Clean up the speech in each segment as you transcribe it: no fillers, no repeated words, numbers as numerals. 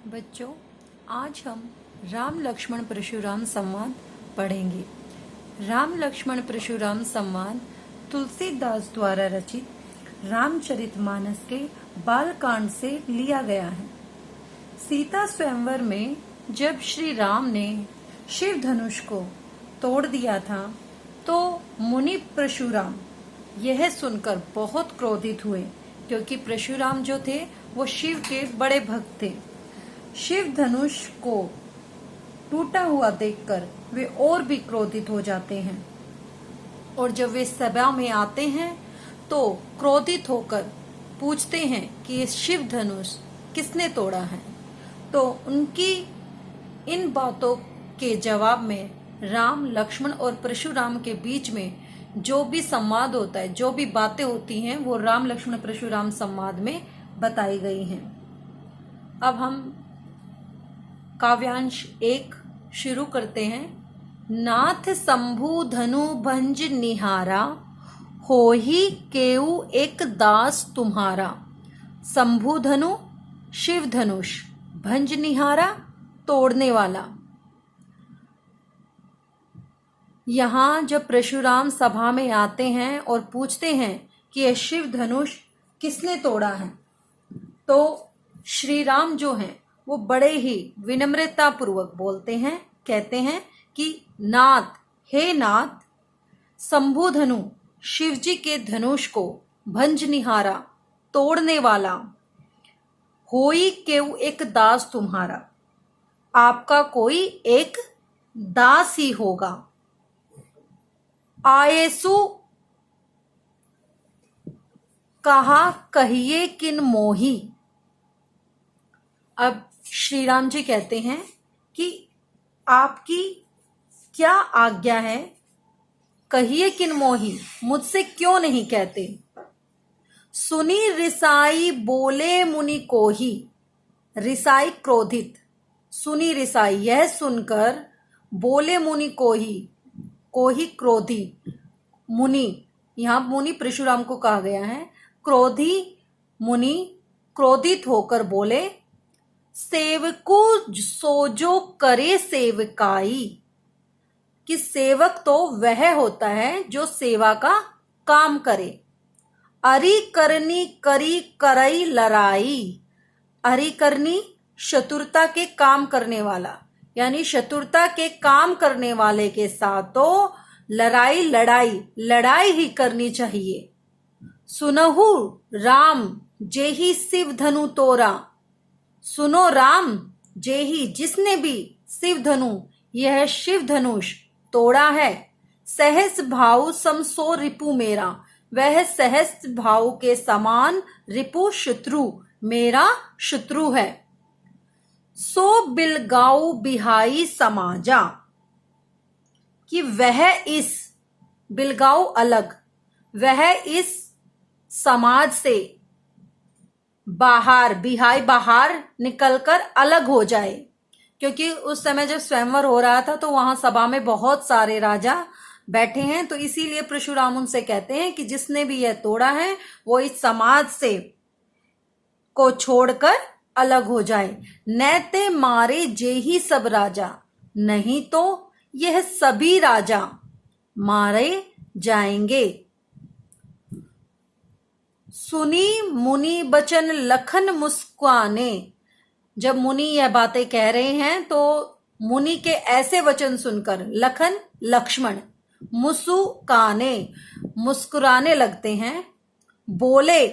बच्चों, आज हम राम लक्ष्मण परशुराम संवाद पढ़ेंगे। राम लक्ष्मण परशुराम संवाद तुलसीदास द्वारा रचित रामचरितमानस के बालकांड से लिया गया है। सीता स्वयंवर में जब श्री राम ने शिव धनुष को तोड़ दिया था तो मुनि परशुराम यह सुनकर बहुत क्रोधित हुए, क्योंकि परशुराम जो थे वो शिव के बड़े भक्त थे। शिव धनुष को टूटा हुआ देखकर वे और भी क्रोधित हो जाते हैं और जब वे सभा में आते हैं तो क्रोधित होकर पूछते हैं कि ये शिव धनुष किसने तोड़ा है। तो उनकी इन बातों के जवाब में राम, लक्ष्मण और परशुराम के बीच में जो भी संवाद होता है, जो भी बातें होती हैं, वो राम लक्ष्मण परशुराम संवाद में बताई गई हैं। अब हम काव्यांश 1 शुरू करते हैं। नाथ शंभु धनु भंज निहारा, होहि केउ एक दास तुम्हारा। शंभु धनु शिव धनुष, भंज निहारा तोड़ने वाला। यहाँ जब परशुराम सभा में आते हैं और पूछते हैं कि यह शिव धनुष किसने तोड़ा है, तो श्री राम जो हैं वो बड़े ही विनम्रता पूर्वक बोलते हैं, कहते हैं कि नाथ, हे नाथ, शंभु धनु शिव जी के धनुष को भंज निहारा तोड़ने वाला, होई केउ एक दास तुम्हारा, आपका कोई एक दास ही होगा। आयेसु कहा कहिए किन मोही। अब श्री राम जी कहते हैं कि आपकी क्या आज्ञा है, कहिए किन मोही, मुझसे क्यों नहीं कहते। सुनी रिसाई बोले मुनि कोही। रिसाई क्रोधित, सुनी रिसाई यह सुनकर, बोले मुनि कोही, कोही क्रोधी। मुनि, यहाँ मुनि परशुराम को कहा गया है। क्रोधी मुनि क्रोधित होकर बोले, सेवकु सोजो करे सेवकाई, कि सेवक तो वह होता है जो सेवा का काम करे। अरि करनी करी करई लड़ाई। अरि करनी शत्रुता के काम करने वाला, यानी शत्रुता के काम करने वाले के साथ तो लड़ाई ही करनी चाहिए। सुनहु राम जेहि शिव धनु तोरा। सुनो राम, जेहि जिसने भी शिव धनु, यह शिव धनुष तोड़ा है। सहस भाव समसो रिपु मेरा, वह सहस भाव के समान रिपु शत्रु, मेरा शत्रु है। सो बिलगाऊ बिहाई समाजा, कि वह इस, बिलगाऊ अलग, वह इस समाज से बाहर, बिहाई बाहर निकलकर अलग हो जाए। क्योंकि उस समय जब स्वयंवर हो रहा था तो वहां सभा में बहुत सारे राजा बैठे हैं, तो इसीलिए परशुराम उनसे कहते हैं कि जिसने भी यह तोड़ा है वो इस समाज से को छोड़कर अलग हो जाए। नैते मारे जेहि सब राजा, नहीं तो यह सभी राजा मारे जाएंगे। सुनी मुनि बचन लखन मुस्काने। जब मुनि यह बातें कह रहे हैं तो मुनि के ऐसे वचन सुनकर लखन लक्ष्मण मुस्काने, मुस्कुराने लगते हैं। बोले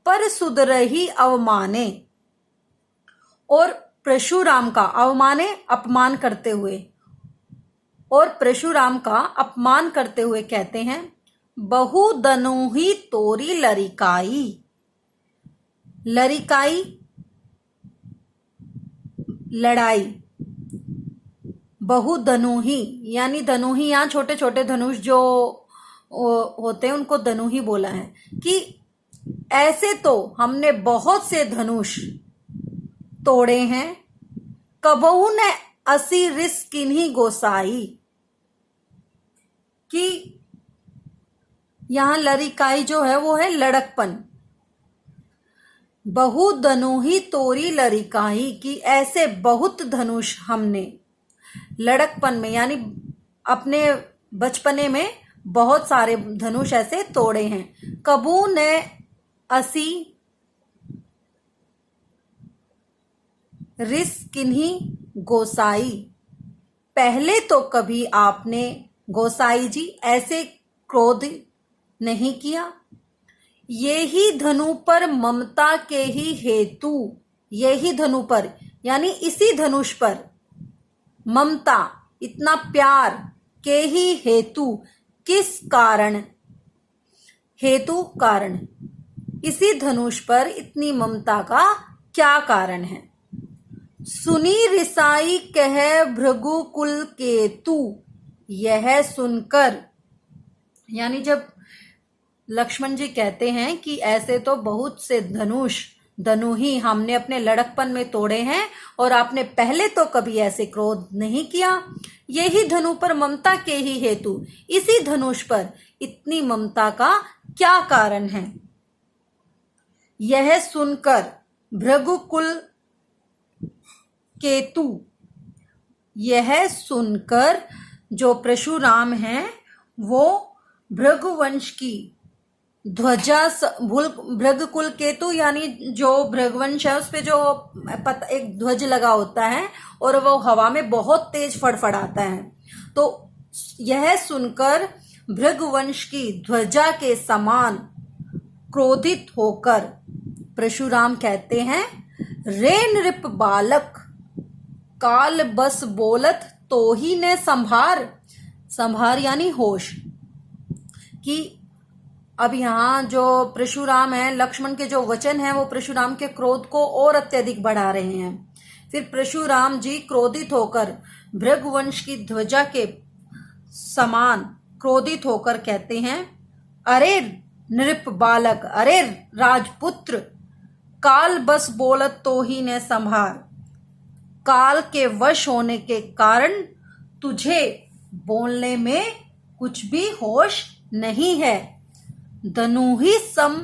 पर सुधरहि अवमाने, और परशुराम का अवमाने अपमान करते हुए, और परशुराम का अपमान करते हुए कहते हैं, बहु दनुहि तोरी लरिकाई। लरिकाई लड़ाई, बहु धनुहि यानी धनुहि, यहाँ छोटे छोटे धनुष जो होते हैं उनको धनुहि बोला है, कि ऐसे तो हमने बहुत से धनुष तोड़े हैं। कबहू ने असी रिस किन्हीं गोसाई, कि यहाँ लरिकाई जो है वो है लड़कपन। बहु धनुहि तोरी लरिकाई, कि ऐसे बहुत धनुष हमने लड़कपन में यानी अपने बचपने में बहुत सारे धनुष ऐसे तोड़े हैं। कबू ने असी रिस किन्हीं गोसाई, पहले तो कभी आपने गोसाई जी ऐसे क्रोध नहीं किया। ये ही धनु पर ममता के ही हेतु, ये ही धनु पर यानी इसी धनुष पर ममता, इतना प्यार के ही हेतु, किस कारण, हेतु कारण, इसी धनुष पर इतनी ममता का क्या कारण है। सुनी रिसाई कह भृगु कुल केतु, यह सुनकर, यानी जब लक्ष्मण जी कहते हैं कि ऐसे तो बहुत से धनु ही हमने अपने लड़कपन में तोड़े हैं और आपने पहले तो कभी ऐसे क्रोध नहीं किया। यही धनु पर ममता के ही हेतु, इसी धनुष पर इतनी ममता का क्या कारण है। यह सुनकर भृगुकुल केतु, यह सुनकर जो परशुराम हैं वो भृगुवंश की ध्वजा, भृगकुल केतु यानी जो भृगवंश है उस पे जो एक ध्वज लगा होता है और वो हवा में बहुत तेज फड़फड़ाता है, तो यह सुनकर भृगवंश की ध्वजा के समान क्रोधित होकर परशुराम कहते हैं, रे नृप बालक काल बस बोलत तो ही ने संभार, संभार यानी होश, कि अब यहाँ जो परशुराम है, लक्ष्मण के जो वचन हैं वो परशुराम के क्रोध को और अत्यधिक बढ़ा रहे हैं। फिर परशुराम जी क्रोधित होकर भृगवंश की ध्वजा के समान क्रोधित होकर कहते हैं, अरे नृप बालक, अरे राजपुत्र, काल बस बोलत तो ही ने संभार, काल के वश होने के कारण तुझे बोलने में कुछ भी होश नहीं है। धनु ही सम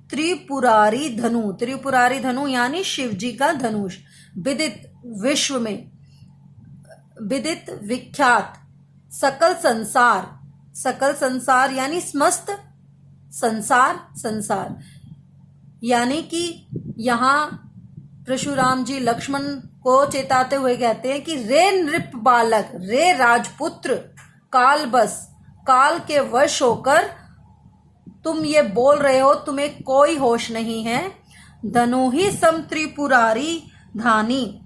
त्रिपुरारी धनु, त्रिपुरारी धनु यानी शिव जी का धनुष, विदित विश्व में, विदित विख्यात, सकल संसार, सकल संसार यानी समस्त संसार, संसार यानी कि यहाँ परशुराम जी लक्ष्मण को चेताते हुए कहते हैं कि रे नृप बालक, रे राजपुत्र, काल बस, काल के वश होकर तुम ये बोल रहे हो, तुम्हें कोई होश नहीं है। धनु ही सम त्रिपुरारी धानी,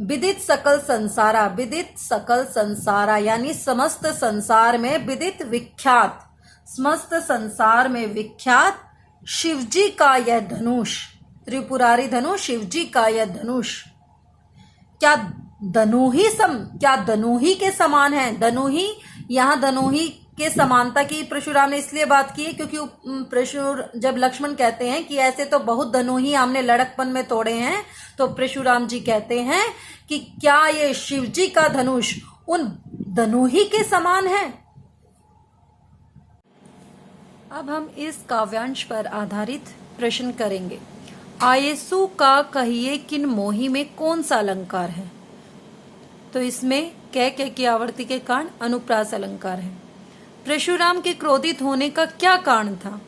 विदित सकल संसारा, विदित सकल संसारा यानी समस्त संसार में विदित विख्यात, समस्त संसार में विख्यात शिवजी का यह धनुष, त्रिपुरारी धनुष, शिवजी का यह धनुष क्या धनु ही सम, क्या धनु ही के समान है। धनु ही, यहाँ धनु ही के समानता की परशुराम ने इसलिए बात की है क्योंकि जब लक्ष्मण कहते हैं कि ऐसे तो बहुत धनु ही हमने लड़कपन में तोड़े हैं, तो परशुराम जी कहते हैं कि क्या ये शिवजी का धनुष उन धनु ही के समान है। अब हम इस काव्यांश पर आधारित प्रश्न करेंगे। आयेसु का कहिए किन मोही में कौन सा अलंकार है। तो इसमें कह की आवर्ती के कारण अनुप्रास अलंकार है। परशुराम के क्रोधित होने का क्या कारण था।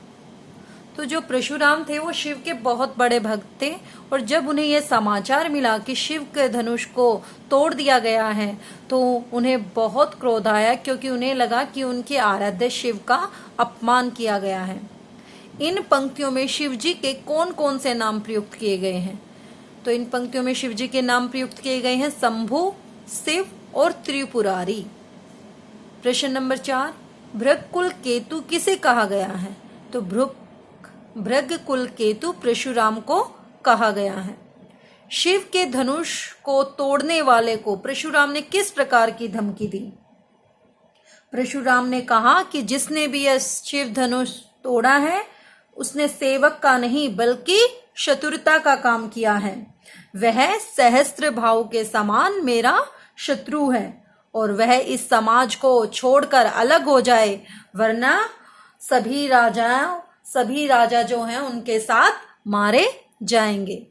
तो जो परशुराम थे वो शिव के बहुत बड़े भक्त थे और जब उन्हें यह समाचार मिला कि शिव के धनुष को तोड़ दिया गया है तो उन्हें बहुत क्रोध आया, क्योंकि उन्हें लगा कि उनके आराध्य शिव का अपमान किया गया है। इन पंक्तियों में शिव जी के कौन कौन से नाम प्रयुक्त किए गए हैं। तो इन पंक्तियों में शिव जी के नाम प्रयुक्त किए गए हैं शंभु, शिव और त्रिपुरारी। प्रश्न नंबर 4, भृगकुल केतु किसे कहा गया है। तो भृगकुल केतु परशुराम को कहा गया है। शिव के धनुष को तोड़ने वाले को परशुराम ने किस प्रकार की धमकी दी। परशुराम ने कहा कि जिसने भी यह शिव धनुष तोड़ा है उसने सेवक का नहीं बल्कि शत्रुता का काम किया है। वह सहस्त्र भाव के समान मेरा शत्रु है और वह इस समाज को छोड़कर अलग हो जाए, वरना सभी राजा जो हैं उनके साथ मारे जाएंगे।